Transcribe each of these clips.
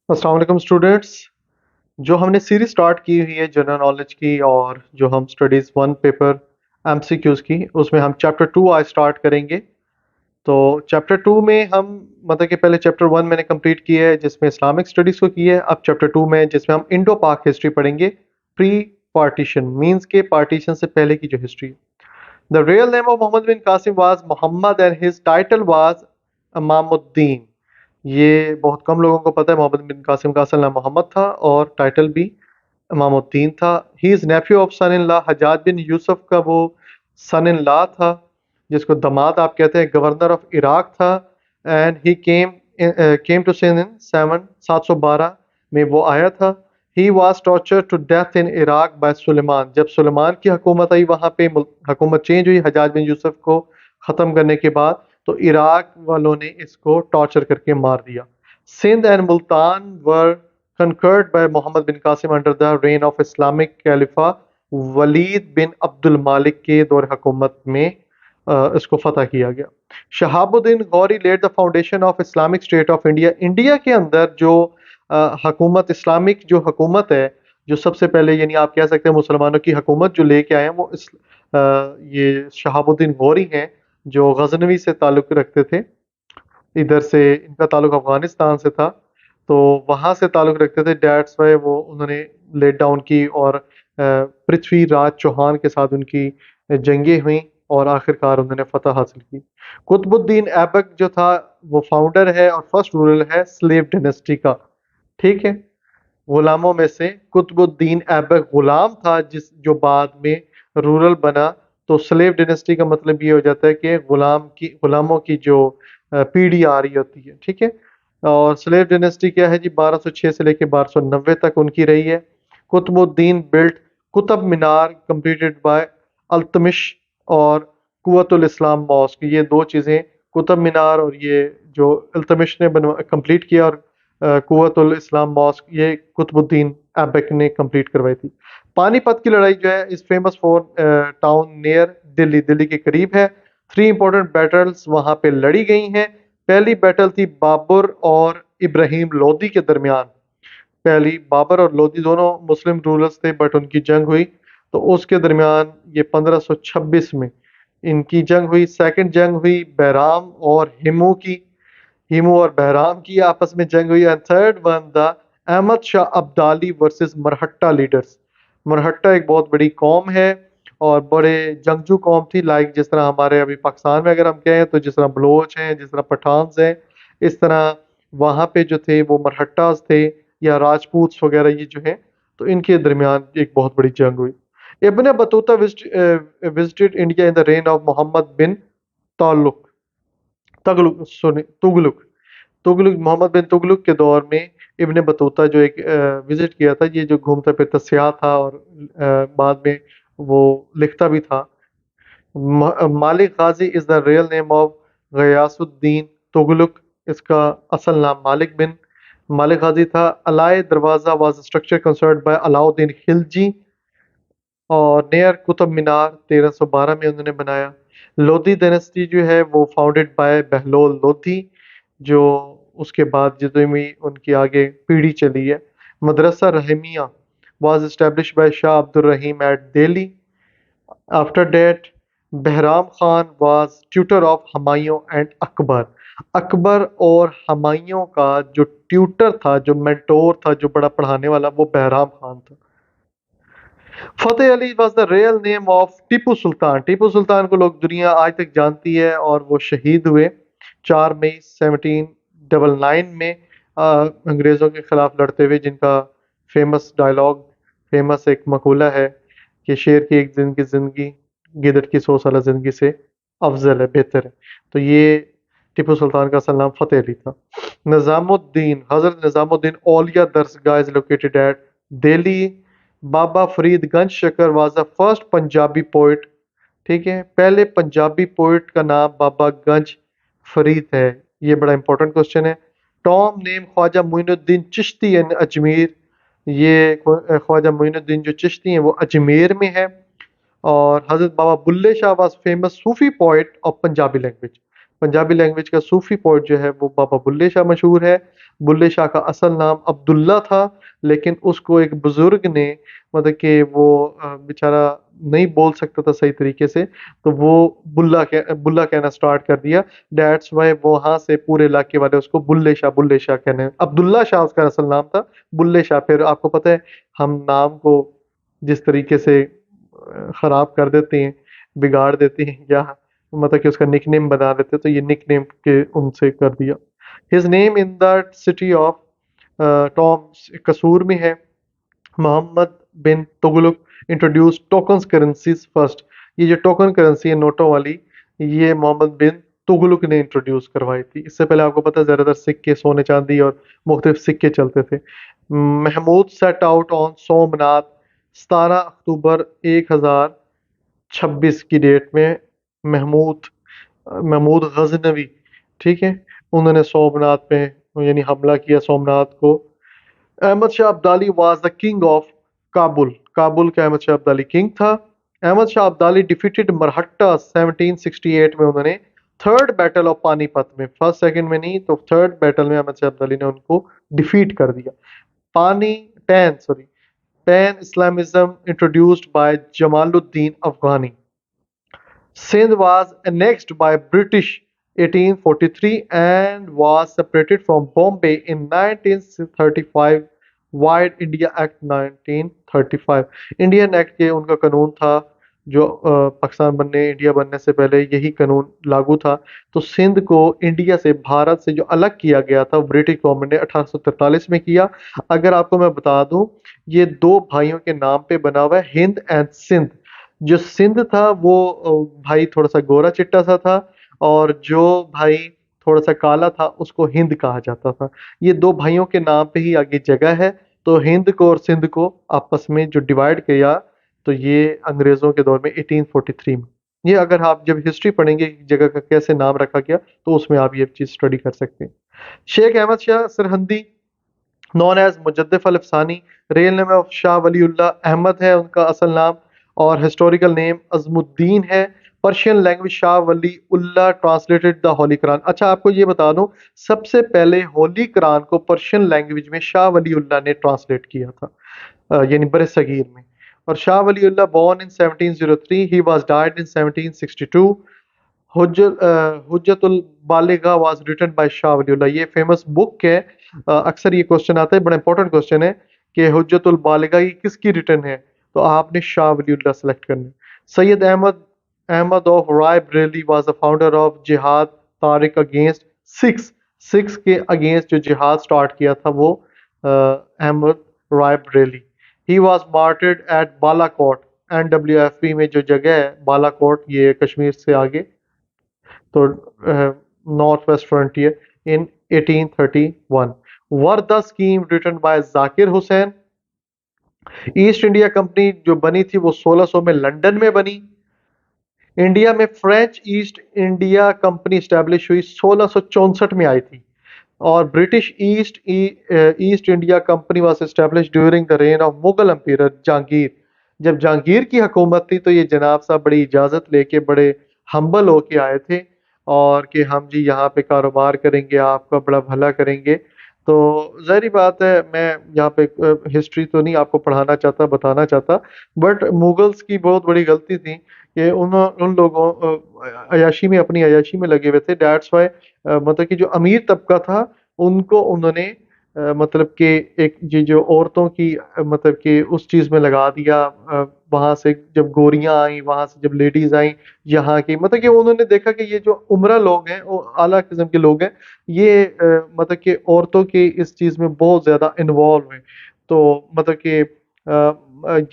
अस्सलाम वालेकुम स्टूडेंट्स। जो हमने सीरीज स्टार्ट की हुई है जनरल नॉलेज की और जो हम स्टडीज़ वन पेपर एमसीक्यूज़ की उसमें हम चैप्टर टू आज स्टार्ट करेंगे। तो चैप्टर टू में हम मतलब कि पहले चैप्टर वन मैंने कंप्लीट किया है जिसमें इस्लामिक स्टडीज़ को किया है। अब चैप्टर टू में जिसमें हम इंडो पाक हिस्ट्री पढ़ेंगे, प्री पार्टीशन मीन्स के पार्टीशन से पहले की जो history. The real name of Muhammad bin Qasim was Muhammad and his title was Imamuddin. ये बहुत कम लोगों को पता है। मोहम्मद बिन कासिम का असल नाम मोहम्मद था और टाइटल भी इमामुद्दीन था। He is nephew of son in law Hajjaj bin Yusuf का वो सन इन लॉ था, जिसको दामाद आप कहते हैं। गवर्नर ऑफ इराक था and he came to Sindh in 712 में वो आया था। He was torture to death in Iraq by Sulaiman. जब सुलेमान की हुकूमत आई वहाँ पे हुकूमत चेंज हुई हजाज बिन यूसुफ को ख़त्म करने के बाद, तो इराक वालों ने इसको टॉर्चर करके मार दिया। Sindh and Multan were conquered by Muhammad bin Qasim under the reign of Islamic Khalifa Walid bin Abdul Malik के दौर हुकूमत में इसको फतह किया गया। Shahabuddin Ghori led the foundation of Islamic state of India. India के अंदर जो हुकूमत इस्लामिक जो हुकूमत है, जो सबसे पहले यानी आप कह सकते हैं मुसलमानों की हुकूमत जो लेके आए हैं वो ये शहाबुद्दीन गौरी हैं, जो गजनवी से ताल्लुक़ रखते थे। इधर से इनका ताल्लुक अफगानिस्तान से था, तो वहाँ से ताल्लुक रखते थे। डैट्स वाई वो उन्होंने लेट डाउन की और पृथ्वीराज चौहान के साथ उनकी जंगें हुई और आखिरकार उन्होंने फतह हासिल की। कुतुबुद्दीन ऐबक जो था वो फाउंडर है और फर्स्ट रूलर है स्लेव डायनेस्टी का। ठीक है, गुलामों में से कुतुबुद्दीन ऐबक गुलाम था जिस जो बाद में रूरल बना। तो स्लेव डायनेस्टी का मतलब ये हो जाता है कि गुलामों की जो पीढ़ी आ रही होती है। ठीक है, और स्लेव डायनेस्टी क्या है जी, 1206 से लेकर 1290 तक उनकी रही है। Qutbuddin built Qutub Minar completed by Iltutmish और कुव्वतुल इस्लाम मॉस्क। ये दो चीज़ें, कुतुब मीनार और ये जो अल्तमिश ने कंप्लीट किया, और कुव्वतुल इस्लाम मॉस्क ये कुतुबुद्दीन ऐबक ने कंप्लीट करवाई थी। पानीपत की लड़ाई जो है इस famous for town near Delhi, Delhi के करीब है। थ्री इंपॉर्टेंट बैटल्स वहाँ पे लड़ी गई हैं। पहली बैटल थी बाबर और इब्राहिम लोदी के दरमियान। पहली बाबर और लोदी दोनों मुस्लिम रूलर्स थे, बट उनकी जंग हुई तो उसके दरमियान ये 1526 में इनकी जंग हुई। सेकंड जंग हुई बहराम और हिमू और बहराम की आपस में जंग हुई। And third one the Ahmad Shah Abdali versus Marhatta leaders. Marhatta एक बहुत बड़ी कौम है और बड़े जंगजू कौम थी, लाइक जिस तरह हमारे अभी पाकिस्तान में अगर हम कहें तो जिस तरह बलोच हैं, जिस तरह पठान्स हैं, इस तरह वहाँ पे जो थे वो मरहट्टास थे या राजपूत वगैरह ये जो हैं। तो इनके दरमियान एक बहुत बड़ी जंग हुई। Ibn Battuta visited India in the reign of Muhammad bin Taluq Tagluq sorry Tughluq Tughlaq Muhammad bin Tughlaq के दौर में इब्न बतूता जो एक विजिट किया था, ये जो घूमता फिरता सियाह था और बाद में वो लिखता भी था। Malik Ghazi is the real name of Ghiyasuddin Tughlaq. इसका असल नाम मालिक गाजी था। Alai Darwaza was structure constructed by Alauddin Khilji और नियर कुतुब मीनार 1312 में उन्होंने बनाया। लोधी डायनेस्टी जो है वो फाउंडेड बाय बहलोल लोधी, जो उसके बाद जितनी भी उनकी आगे पीढ़ी चली है। Madrasa Rahimiya was establish by Shah Abdul Rahim at Delhi. After that Bairam Khan was tutor of Humayun and Akbar. Akbar और हुमायूं का जो ट्यूटर था, जो मेंटोर था, जो बड़ा पढ़ाने वाला, वो बहराम खान था। Fateh Ali was the real name of Tipu Sultan. Tipu Sultan को लोग दुनिया आज तक जानती है और वो शहीद हुए 4 मई 1799 में अंग्रेज़ों के खिलाफ लड़ते हुए, जिनका फेमस डायलॉग, फेमस एक मकूला है कि शेर की एक दिन की ज़िंदगी गिदड़ की 100 साल ज़िंदगी से अफजल है, बेहतर है। तो ये टीपू सुल्तान का असल नाम फतेह अली था। Nizamuddin Hazrat Nizamuddin Auliya Darsgah is located at Delhi. Baba Farid Ganj Shakar was the first Punjabi poet. ठीक है, पहले पंजाबी पोइट का नाम बाबा गंज फरीद है। ये बड़ा इंपॉर्टेंट क्वेश्चन है। टॉम नेम ख्वाजा मोइनुद्दीन चिश्ती इन अजमेर। ये ख्वाजा मोइनुद्दीन जो चिश्ती हैं वो अजमेर में है। और Hazrat Baba Bulleh Shah was famous Sufi poet of Punjabi language. Punjabi language का सूफी पोइट जो है वो बाबा बुल्ले शाह मशहूर है। बुल्ले शाह का असल नाम अब्दुल्ला था, लेकिन उसको एक बुजुर्ग ने मतलब कि वो बेचारा नहीं बोल सकता था सही तरीके से, तो वो बुल्ला कहना स्टार्ट कर दिया। दैट्स वाई वहां से पूरे इलाके वाले उसको बुल्ले शाह कहने, अब्दुल्ला शाह उसका असल नाम था, बुल्ले शाह। फिर आपको पता है हम नाम को जिस तरीके से खराब कर देते हैं, बिगाड़ देते हैं, या मतलब कि उसका निकनेम बना देते हैं, तो ये निकनेम के उनसे कर दिया। His name in the city of tomb Kasur में है। Muhammad bin Tughlaq introduce token currencies first. ये जो टोकन करेंसी है नोटों वाली, ये मोहम्मद बिन तुगलक ने इंट्रोड्यूस करवाई थी। इससे पहले आपको पता है ज़्यादातर सिक्के सोने चांदी और मुख्तलिफ सिक्के चलते थे। Mahmud set out on Somnath 17 October 1026 की डेट में। महमूद महमूद गजनवी, ठीक है, उन्होंने सोमनाथ पे यानी हमला किया सोमनाथ को। Ahmad Shah Abdali was the king of Kabul. Kabul का अहमद शाह अब्दाली किंग था। अहमद शाह अब्दाली डिफीटेड मरहट्टा 1768 में। उन्होंने थर्ड बैटल ऑफ पानीपत में, फर्स्ट सेकंड में नहीं तो थर्ड बैटल में अहमद शाह अब्दाली ने उनको डिफीट कर दिया। पानी pan sorry pan Islamism introduced by Jamaluddin Afghani. Sindh was annexed by British 1843 and was separated from Bombay in 1935 wide India act 1935। Indian act ये उनका कानून था जो पाकिस्तान बनने इंडिया बनने से पहले यही कानून लागू था। तो सिंध को इंडिया से भारत से जो अलग किया गया था ब्रिटिश गवर्नमेंट ने 1843 में किया। अगर आपको मैं बता दूं, ये दो भाइयों के नाम पे बना हुआ है, हिंद एंड सिंध। जो सिंध था वो भाई थोड़ा सा गोरा चिट्टा सा था, और जो भाई थोड़ा सा काला था उसको हिंद कहा जाता था। ये दो भाइयों के नाम पे ही आगे जगह है। तो हिंद को और सिंध को आपस में जो डिवाइड किया, तो ये अंग्रेजों के दौर में 1843 में। ये अगर आप जब हिस्ट्री पढ़ेंगे कि जगह का कैसे नाम रखा गया, तो उसमें आप ये चीज स्टडी कर सकते हैं। Sheikh Ahmad Shah Sirhindi known as Mujaddid Alf Sani, real name of Shah Waliullah Ahmad है उनका असल नाम, और हिस्टोरिकल नेम अजमुद्दीन है। Persian language Shah Wali Ullah translated the holy Quran. अच्छा आपको ये बता दूं, सबसे पहले होली कुरान को पर्शियन लैंग्वेज में शाह वली उल्लाह ने ट्रांसलेट किया था, यानी बर सगीर में। और Shah Wali Ullah born in 1703, he was died in 1762। Hujjatul Baligha was written by Shah Waliullah. ये फेमस बुक है। अक्सर ये क्वेश्चन आता है, बड़ा इंपॉर्टेंट क्वेश्चन है कि हुज्जतुल बालिगा ये किसकी रिटन है, तो आपने शाह वलीउल्लाह सेलेक्ट करना है। Syed Ahmad Ahmad of Rai Bareilly was the founder of jihad Tariq against Sikhs. Sikhs के अगेंस्ट जो जिहाद स्टार्ट किया था वो Ahmad Rai Bareilly. He was martyred at Balakot, NWFP में जो जगह है बालाकोट, ये कश्मीर से आगे, तो north west frontier, in 1831। Were the scheme written by Zakir Hussain. East India Company जो बनी थी वो 1600 में लंदन में बनी। इंडिया में French east India company establish हुई 1664 में आई थी। और British east India company was establish during the reign of Mughal emperor Jahangir. जब जहांगीर की हुकूमत थी तो ये जनाब साहब बड़ी इजाज़त लेके बड़े हम्बल होके आए थे, और कि हम जी यहाँ पे कारोबार करेंगे, आपका बड़ा भला करेंगे। तो ज़ाहिर बात है, मैं यहाँ पे हिस्ट्री तो नहीं आपको पढ़ाना चाहता, बताना चाहता, बट मुगल्स की बहुत बड़ी गलती थी कि उन लोगों अयाशी में अपनी अयाशी में लगे हुए थे। दैट्स वाई मतलब कि जो अमीर तबका था उनको उन्होंने मतलब कि एक ये जो औरतों की मतलब कि उस चीज़ में लगा दिया। वहाँ से जब गोरियां आई, वहाँ से जब लेडीज आई यहाँ की, मतलब कि उन्होंने देखा कि ये जो उम्रा लोग हैं वो आला किस्म के लोग हैं, ये मतलब कि औरतों की इस चीज़ में बहुत ज़्यादा इन्वॉल्व हैं। तो मतलब कि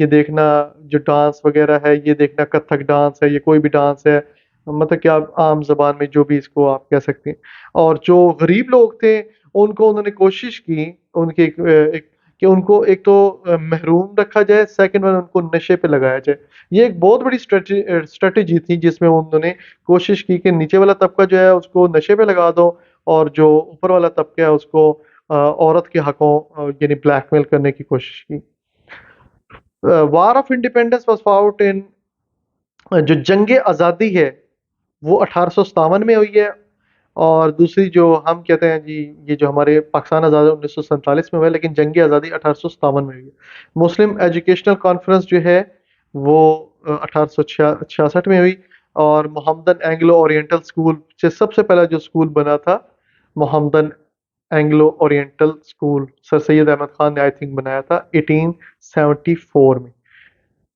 ये देखना जो डांस वगैरह है, ये देखना कथक डांस है, ये कोई भी डांस है, मतलब कि आप आम जबान में जो भी इसको आप कह सकते हैं। और जो गरीब लोग थे उनको उन्होंने कोशिश की उनके एक कि उनको एक तो महरूम रखा जाए, सेकंड वन उनको नशे पे लगाया जाए। ये एक बहुत बड़ी स्ट्रेटेजी थी जिसमें उन्होंने कोशिश की कि नीचे वाला तबका जो है उसको नशे पे लगा दो, और जो ऊपर वाला तबका है उसको औरत के हकों यानी ब्लैकमेल करने की कोशिश की। War of independence was fought in जो जंग आज़ादी है वो 1857 में हुई है। और दूसरी जो हम कहते हैं जी, ये जो हमारे पाकिस्तान आज़ाद 1947 में हुआ है, लेकिन जंग आज़ादी 1857 में हुई है। मुस्लिम एजुकेशनल कॉन्फ्रेंस जो है वो 1866 में हुई। और मोहम्मदन एंग्लो ओरिएंटल स्कूल से सबसे पहला जो स्कूल बना था, Mohammedan Anglo Oriental school, sir Syed Ahmad Khan ने आई थिंक बनाया था 1874 में।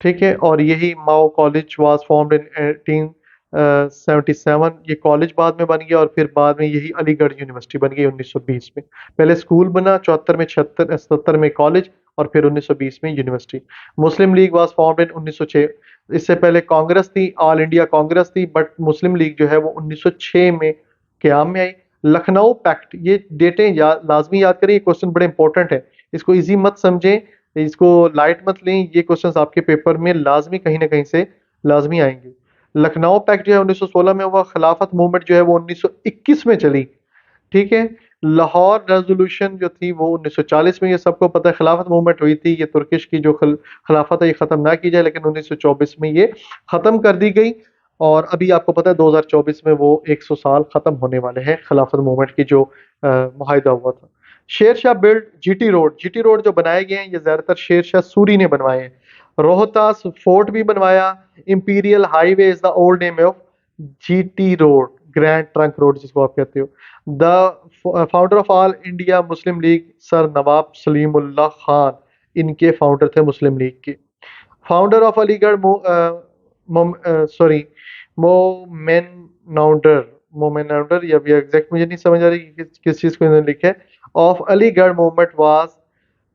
ठीक है, और यही माओ कॉलेज वाज फॉर्म्ड इन 1877। ये कॉलेज बाद में बन गया और फिर बाद में यही अलीगढ़ यूनिवर्सिटी बन गई 1920 में। पहले स्कूल बना 74 में, 76 77 में कॉलेज, और फिर 1920 में university. Muslim league was formed in 1906। इससे पहले कांग्रेस थी, ऑल इंडिया कांग्रेस थी, बट मुस्लिम लीग जो है वो 1906 में क्याम में आई। लखनऊ पैक्ट, ये डेटें लाजमी याद करें, ये क्वेश्चन बड़े इंपॉर्टेंट है। इसको इजी मत समझें, इसको लाइट मत लें, ये क्वेश्चंस आपके पेपर में लाजमी कहीं ना कहीं से लाजमी आएंगे। लखनऊ पैक्ट जो है 1916 में हुआ। खिलाफत मूवमेंट जो है वो 1921 में चली। ठीक है। लाहौर रेजोल्यूशन जो थी वो 1940 में, ये सबको पता है। खिलाफत मूवमेंट हुई थी, ये तुर्किश की जो खिलाफत है ये ख़त्म ना की जाए, लेकिन 1924 में ये ख़त्म कर दी गई। और अभी आपको पता है 2024 में वो 100 साल ख़त्म होने वाले हैं खिलाफत मूवमेंट की जो मुआहिदा हुआ था। Sher Shah build GT road जो बनाए गए हैं ये ज़्यादातर शेर शाह सूरी ने बनवाए हैं। रोहतास फोर्ट भी बनवाया। Imperial highway is the old name of GT road, grand trunk road जिसको आप कहते हो। The founder of All India Muslim League Sir Nawab Salimullah Khan, इनके फाउंडर थे मुस्लिम लीग के। फाउंडर ऑफ अलीगढ़ सॉरी मोमेनाउंडर मोमेनाउंडर, या भी एग्जैक्ट मुझे नहीं समझ आ रही कि किस चीज़ को इन्होंने लिखा है। Of Aligarh movement was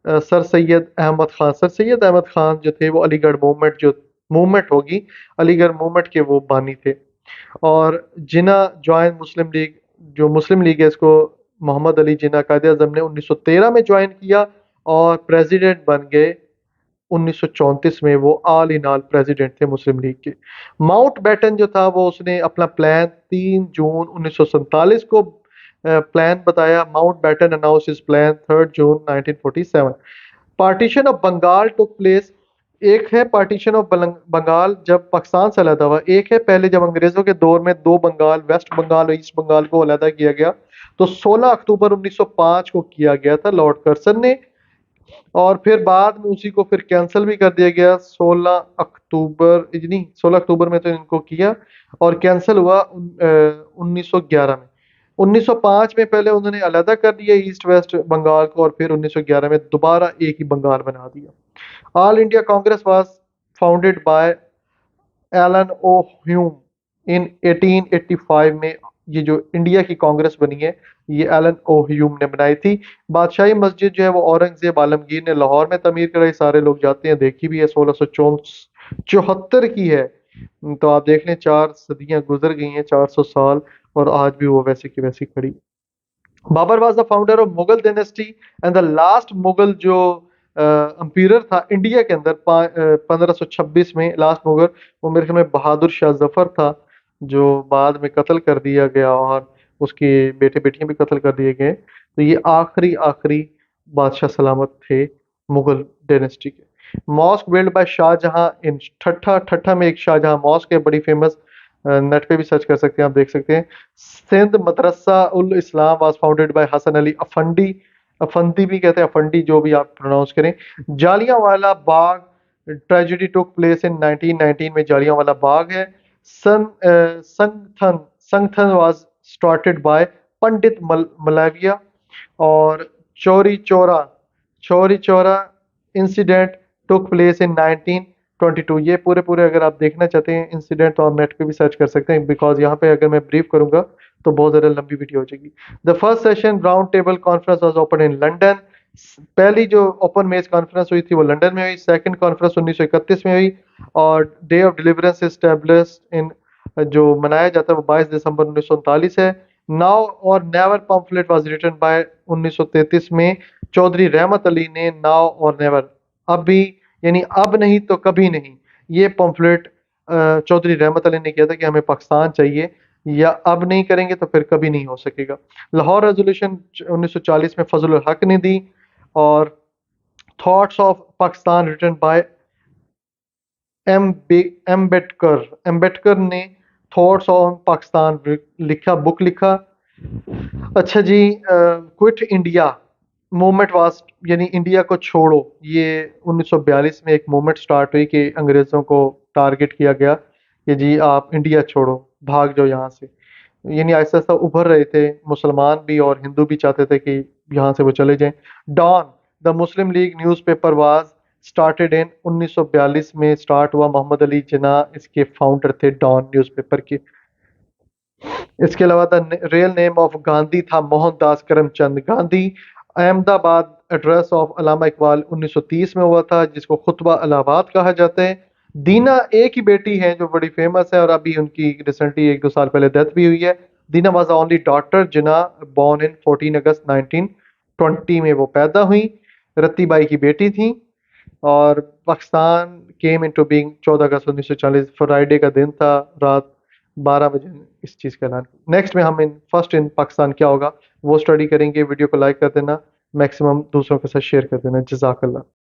sir Syed Ahmad Khan. Sir Syed Ahmad Khan जो थे वो अलीगढ़ मूवमेंट जो मूवमेंट होगी, अलीगढ़ मूवमेंट के वो बानी थे। और जिना ज्वाइन मुस्लिम लीग, जो मुस्लिम लीग है इसको मोहम्मद अली जिना कायदे आजम ने 1913 में ज्वाइन किया और प्रेसिडेंट बन गए 1934 में। वो ऑल इन ऑल प्रेसिडेंट थे मुस्लिम लीग के। माउंट बैटन जो था वो उसने अपना प्लान 3 जून 1947 को प्लान बताया। Mountbatten announce his plan 3 June 1947। Partition of Bengal took place. एक है पार्टीशन ऑफ बंगाल जब पाकिस्तान से अलग हुआ, एक है पहले जब अंग्रेजों के दौर में दो बंगाल, वेस्ट बंगाल और ईस्ट बंगाल को अलग किया गया। तो 16 अक्टूबर 1905 को किया गया था लॉर्ड कर्सन ने, और फिर बाद में उसी को फिर कैंसिल भी कर दिया गया 16 अक्टूबर, नहीं 16 अक्टूबर में तो इनको किया और कैंसिल हुआ 1911 में। 1905 में पहले उन्होंने अलहदा कर दिया ईस्ट वेस्ट बंगाल को, और फिर 1911 में दोबारा एक ही बंगाल बना दिया। All India Congress was founded by Allan O Hume in 1885 में। ये जो इंडिया की कांग्रेस बनी है ये एलन ओ ह्यूम ने बनाई थी। बादशाही मस्जिद जो है वो औरंगजेब आलमगीर ने लाहौर में तमीर कराई, सारे लोग जाते हैं, देखी भी है, 1674 की है। तो आप देख लें 4 सदियां गुजर गई हैं, 400 साल, और आज भी वो वैसे की वैसी खड़ी। Babur was the founder of Mughal dynasty and the last Mughal जो अंपीयर था इंडिया के अंदर 1526 में। लास्ट मुगल वो मेरे ख्याल में बहादुर शाह जफर था, जो बाद में कत्ल कर दिया गया और उसके बेटे बेटियां भी कत्ल कर दिए गए। तो ये आखिरी आखिरी बादशाह सलामत थे मुगल डायनेस्टी के। मॉस्क बिल्ड बाय शाहजहां इन ठट्ठा। ठट्ठा में एक शाहजहां मॉस्क है, बड़ी फेमस, नेट पे भी सर्च कर सकते हैं, आप देख सकते हैं। Sindh Madrasa ul Islam was founded by Hasan Ali Effendi. Afandi भी कहते हैं, अफंडी, जो भी आप प्रोनाउंस करें। Jallianwala Bagh tragedy took place in 1919 में जालियांवाला बाग है। Sangathan Sangathan was started by Pandit Malviya. और Chauri Chaura Chauri Chaura incident took place in 1922। ये पूरे पूरे अगर आप देखना चाहते हैं इंसिडेंट तो आप नेट पे भी सर्च कर सकते हैं, बिकॉज यहाँ पे अगर मैं ब्रीफ करूंगा तो बहुत ज़्यादा लंबी वीडियो हो जाएगी। The first session round table conference was open in London. पहली जो ओपन मेज कॉन्फ्रेंस हुई थी वो लंदन में हुई। सेकंड कॉन्फ्रेंस 1931 में हुई। और day of deliverance establish in, जो मनाया जाता है वो 22 दिसंबर 1939 है। Now or never pamphlet was written by 1933 में चौधरी रहमत अली ने नाउ और नेवर, अभी यानी अब नहीं तो कभी नहीं, ये पम्फलेट चौधरी रहमत अली ने किया था कि हमें पाकिस्तान चाहिए, या अब नहीं करेंगे तो फिर कभी नहीं हो सकेगा। लाहौर रेजोल्यूशन 1940 में फजल हक ने दी। और thoughts of Pakistan written by Ambedkar. Ambedkar ने थॉट्स ऑन पाकिस्तान लिखा, बुक लिखा। अच्छा जी, क्विट इंडिया मूवमेंट वाज, यानी इंडिया को छोड़ो, ये 1942 में एक मूवमेंट स्टार्ट हुई कि अंग्रेज़ों को टारगेट किया गया कि जी आप इंडिया छोड़ो, भाग जाओ यहाँ से। यानी आहिस्ता-आहिस्ता उभर रहे थे, मुसलमान भी और हिंदू भी चाहते थे कि यहाँ से वो चले जाएँ। Dawn, the Muslim League newspaper was started in 1942 में स्टार्ट हुआ। मोहम्मद अली जिन्ना इसके फाउंडर थे डॉन न्यूज़पेपर के। इसके अलावा the real name of Gandhi था मोहनदास करमचंद गांधी। अहमदाबाद एड्रेस ऑफ अल्लामा इकबाल 1930 में हुआ था, जिसको खुतबा इलाहाबाद कहा जाता है। दीना एक ही बेटी है जो बड़ी फेमस है और अभी उनकी रिसेंटली 1-2 साल पहले डेथ भी हुई है। Dina was the only daughter Jinnah born in 14 अगस्त 1920 में वो पैदा हुई। रत्ती बाई की बेटी थी। और पाकिस्तान केम इनटू बीइंग 14 अगस्त 1940, फ्राइडे का दिन था, रात 12 बजे इस चीज़ का ऐलान। नेक्स्ट में हम इन फर्स्ट इन पाकिस्तान क्या होगा वो स्टडी करेंगे। वीडियो को लाइक कर देना, मैक्सिमम दूसरों के साथ शेयर कर देना। जज़ाकल्लाह।